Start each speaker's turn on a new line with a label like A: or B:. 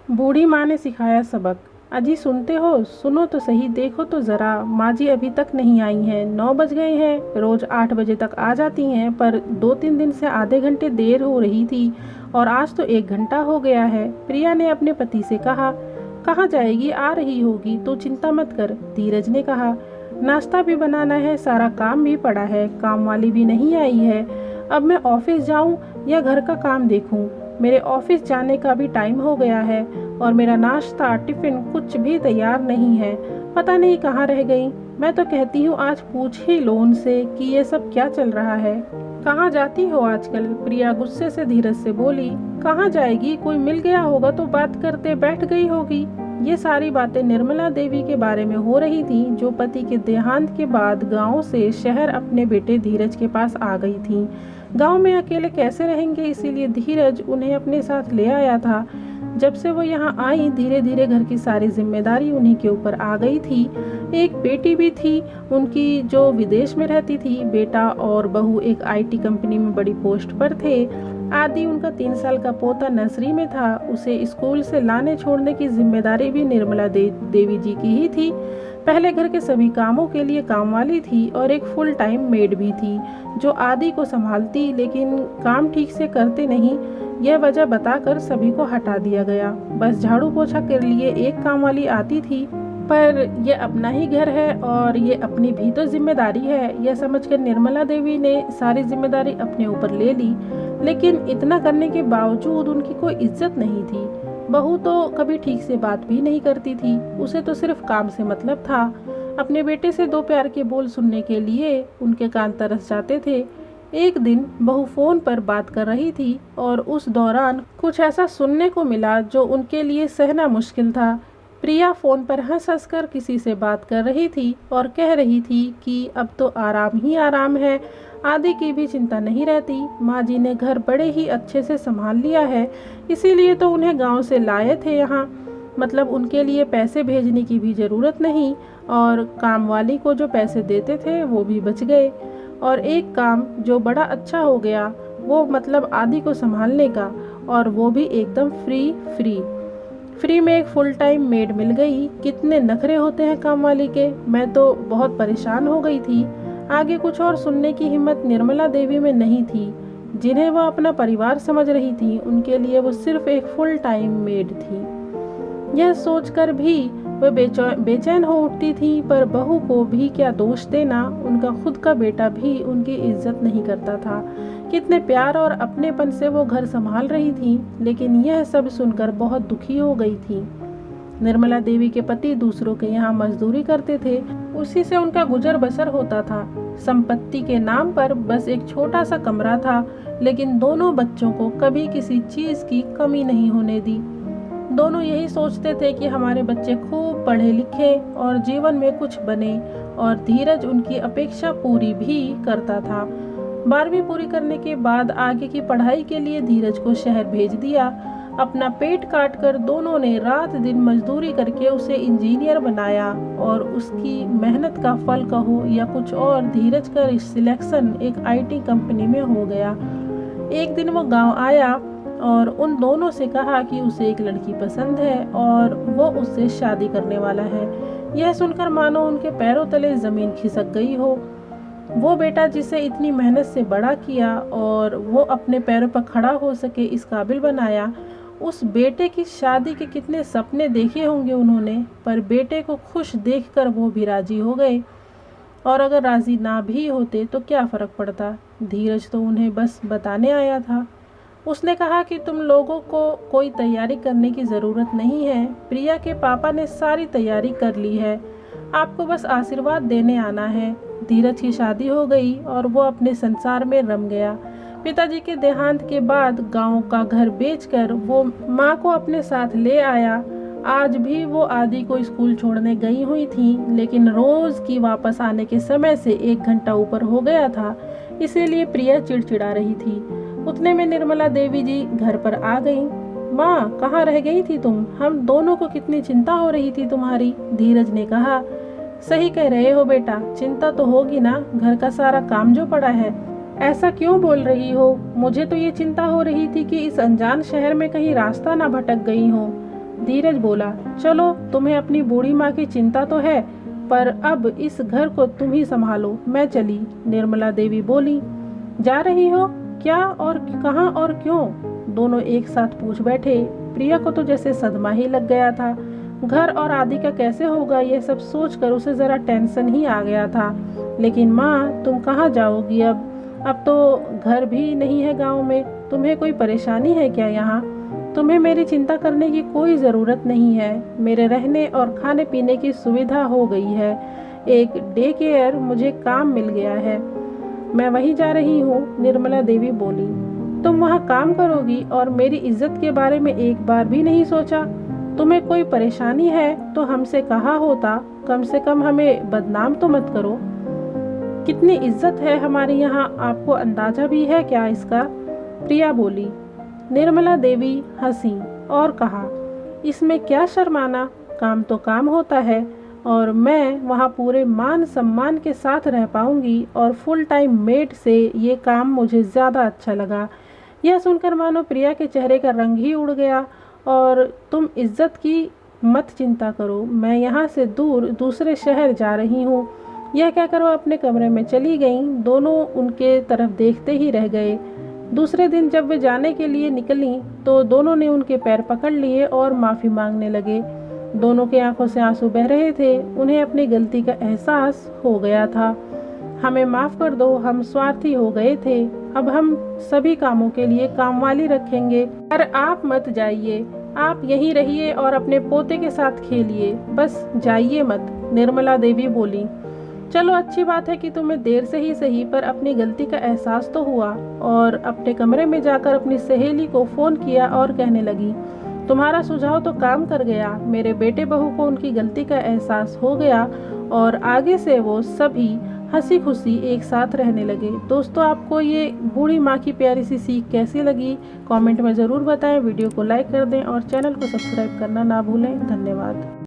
A: बूढ़ी माँ ने सिखाया सबक। अजी सुनते हो, सुनो तो सही, देखो तो ज़रा, माँ जी अभी तक नहीं आई हैं। 9 बज गए हैं। रोज़ 8 बजे तक आ जाती हैं, पर 2-3 दिन से आधे घंटे देर हो रही थी और आज तो 1 घंटा हो गया है। प्रिया ने अपने पति से कहा। कहाँ जाएगी, आ रही होगी, तो चिंता मत कर, धीरज ने कहा। नाश्ता भी बनाना है, सारा काम भी पड़ा है, काम वाली भी नहीं आई है। अब मैं ऑफिस जाऊं या घर का काम देखूं? मेरे ऑफिस जाने का भी टाइम हो गया है और मेरा नाश्ता टिफिन कुछ भी तैयार नहीं है। पता नहीं कहाँ रह गई। मैं तो कहती हूँ आज पूछ ही लो उनसे कि ये सब क्या चल रहा है। कहाँ जाती हो आजकल? प्रिया गुस्से से धीरज से बोली। कहाँ जाएगी, कोई मिल गया होगा तो बात करते बैठ गई होगी। ये सारी बातें निर्मला देवी के बारे में हो रही थी, जो पति के देहांत के बाद गांव से शहर अपने बेटे धीरज के पास आ गई थी। गांव में अकेले कैसे रहेंगे, इसीलिए धीरज उन्हें अपने साथ ले आया था। जब से वो यहाँ आई, धीरे धीरे घर की सारी जिम्मेदारी उन्हीं के ऊपर आ गई थी। एक बेटी भी थी उनकी जो विदेश में रहती थी। बेटा और बहू एक आईटी कंपनी में बड़ी पोस्ट पर थे। आदि उनका 3 साल का पोता नर्सरी में था। उसे स्कूल से लाने छोड़ने की जिम्मेदारी भी निर्मला देवी जी की ही थी। पहले घर के सभी कामों के लिए कामवाली थी और एक फुल टाइम मेड भी थी जो आदि को संभालती, लेकिन काम ठीक से करते नहीं। यह वजह बताकर सभी को हटा दिया गया। बस झाड़ू पोछा के लिए एक कामवाली आती थी, पर यह अपना ही घर है और ये अपनी भी तो जिम्मेदारी है। यह समझकर निर्मला देवी ने सारी जिम्मेदारी अपने ऊपर ले ली, लेकिन इतना करने के बावजूद उनकी कोई इज्जत नहीं थी। बहू तो कभी ठीक से बात भी नहीं करती थी, उसे तो सिर्फ काम से मतलब था। अपने बेटे से 2 प्यार के बोल सुनने के लिए उनके कान तरस जाते थे। एक दिन बहू फोन पर बात कर रही थी और उस दौरान कुछ ऐसा सुनने को मिला जो उनके लिए सहना मुश्किल था। प्रिया फोन पर हंस हंस कर किसी से बात कर रही थी और कह रही थी कि अब तो आराम ही आराम है, आदि की भी चिंता नहीं रहती। माँ जी ने घर बड़े ही अच्छे से संभाल लिया है, इसीलिए तो उन्हें गांव से लाए थे यहाँ। मतलब उनके लिए पैसे भेजने की भी ज़रूरत नहीं और काम वाली को जो पैसे देते थे वो भी बच गए। और एक काम जो बड़ा अच्छा हो गया, वो मतलब आदि को संभालने का, और वो भी एकदम फ्री में एक फुल टाइम मेड मिल गई। कितने नखरे होते हैं काम वाली के, मैं तो बहुत परेशान हो गई थी। आगे कुछ और सुनने की हिम्मत निर्मला देवी में नहीं थी। जिन्हें वह अपना परिवार समझ रही थी, उनके लिए वो सिर्फ एक फुल टाइम मेड थी। यह सोचकर भी वह बेचैन हो उठती थी, पर बहू को भी क्या दोष देना, उनका खुद का बेटा भी उनकी इज्जत नहीं करता था। कितने प्यार और अपनेपन से वो घर संभाल रही थी, लेकिन यह सब सुनकर बहुत दुखी हो गई थी। निर्मला देवी के पति दूसरों के यहाँ मजदूरी करते थे, उसी से उनका गुजर बसर होता था। संपत्ति के नाम पर बस एक छोटा सा कमरा था, लेकिन दोनों बच्चों को कभी किसी चीज की कमी नहीं होने दी। दोनों यही सोचते थे कि हमारे बच्चे खूब पढ़े लिखे और जीवन में कुछ बने, और धीरज उनकी अपेक्षा पूरी भी करता था। 12वीं पूरी करने के बाद आगे की पढ़ाई के लिए धीरज को शहर भेज दिया। अपना पेट काट कर दोनों ने रात दिन मजदूरी करके उसे इंजीनियर बनाया, और उसकी मेहनत का फल कहो या कुछ और, धीरज का सिलेक्शन एक आईटी कंपनी में हो गया। एक दिन वो गांव आया और उन दोनों से कहा कि उसे एक लड़की पसंद है और वो उससे शादी करने वाला है। यह सुनकर मानो उनके पैरों तले जमीन खिसक गई हो। वो बेटा जिसे इतनी मेहनत से बड़ा किया और वो अपने पैरों पर खड़ा हो सके इस काबिल बनाया, उस बेटे की शादी के कितने सपने देखे होंगे उन्होंने, पर बेटे को खुश देखकर वो भी राजी हो गए। और अगर राजी ना भी होते तो क्या फर्क पड़ता, धीरज तो उन्हें बस बताने आया था। उसने कहा कि तुम लोगों को कोई तैयारी करने की ज़रूरत नहीं है, प्रिया के पापा ने सारी तैयारी कर ली है, आपको बस आशीर्वाद देने आना है। धीरज की शादी हो गई और वो अपने संसार में रम गया। पिताजी के देहांत के बाद गांव का घर बेचकर वो माँ को अपने साथ ले आया। आज भी वो आदि को स्कूल छोड़ने गई हुई थी, लेकिन रोज की वापस आने के समय से 1 घंटा ऊपर हो गया था, इसीलिए प्रिया चिड़चिड़ा रही थी। उतने में निर्मला देवी जी घर पर आ गईं। माँ, कहाँ रह गई थी तुम? हम दोनों को कितनी चिंता हो रही थी तुम्हारी, धीरज ने कहा। सही कह रहे हो बेटा, चिंता तो होगी ना, घर का सारा काम जो पड़ा है। ऐसा क्यों बोल रही हो? मुझे तो ये चिंता हो रही थी कि इस अनजान शहर में कहीं रास्ता ना भटक गई हो। धीरज बोला, चलो तुम्हें अपनी बूढ़ी माँ की चिंता तो है, पर अब इस घर को तुम ही संभालो, मैं चली। निर्मला देवी बोली, जा रही हो? क्या और कहाँ और क्यों? दोनों एक साथ पूछ बैठे। प्रिया को तो जैसे सदमा ही लग गया था। घर और आदि का कैसे होगा ये सब सोचकर उसे जरा टेंशन ही आ गया था। लेकिन माँ, तुम कहाँ जाओगी अब तो घर भी नहीं है गांव में। तुम्हें कोई परेशानी है क्या यहाँ? तुम्हें मेरी चिंता करने की कोई ज़रूरत नहीं है। मेरे रहने और खाने पीने की सुविधा हो गई है। एक डे केयर मुझे काम मिल गया है, मैं वहीं जा रही हूँ। निर्मला देवी बोली, तुम वहाँ काम करोगी और मेरी इज्जत के बारे में एक बार भी नहीं सोचा? तुम्हें कोई परेशानी है तो हमसे कहा होता, कम से कम हमें बदनाम तो मत करो। कितनी इज्जत है हमारी यहाँ, आपको अंदाजा भी है क्या इसका? प्रिया बोली। निर्मला देवी हंसी और कहा, इसमें क्या शर्माना, काम तो काम होता है और मैं वहाँ पूरे मान सम्मान के साथ रह पाऊंगी और फुल टाइम मेड से ये काम मुझे ज़्यादा अच्छा लगा। यह सुनकर मानो प्रिया के चेहरे का रंग ही उड़ गया। और तुम इज्जत की मत चिंता करो, मैं यहाँ से दूर दूसरे शहर जा रही हूँ। यह कहकर वह अपने कमरे में चली गईं। दोनों उनके तरफ देखते ही रह गए। दूसरे दिन जब वे जाने के लिए निकलीं तो दोनों ने उनके पैर पकड़ लिए और माफ़ी मांगने लगे। दोनों की आंखों से आंसू बह रहे थे। उन्हें अपनी गलती का एहसास हो गया था। हमें माफ़ कर दो, हम स्वार्थी हो गए थे। अब हम सभी कामों के लिए कामवाली रखेंगे, पर आप मत जाइए। आप यहीं रहिए और अपने पोते के साथ खेलिए, बस जाइए मत। निर्मला देवी बोली, चलो अच्छी बात है कि तुम्हें देर से ही सही पर अपनी गलती का एहसास तो हुआ। और अपने कमरे में जाकर अपनी सहेली को फ़ोन किया और कहने लगी, तुम्हारा सुझाव तो काम कर गया। मेरे बेटे बहू को उनकी गलती का एहसास हो गया और आगे से वो सभी हंसी खुशी एक साथ रहने लगे। दोस्तों, आपको ये बूढ़ी माँ की प्यारी सी सीख कैसी लगी कमेंट में ज़रूर बताएं। वीडियो को लाइक कर दें और चैनल को सब्सक्राइब करना ना भूलें। धन्यवाद।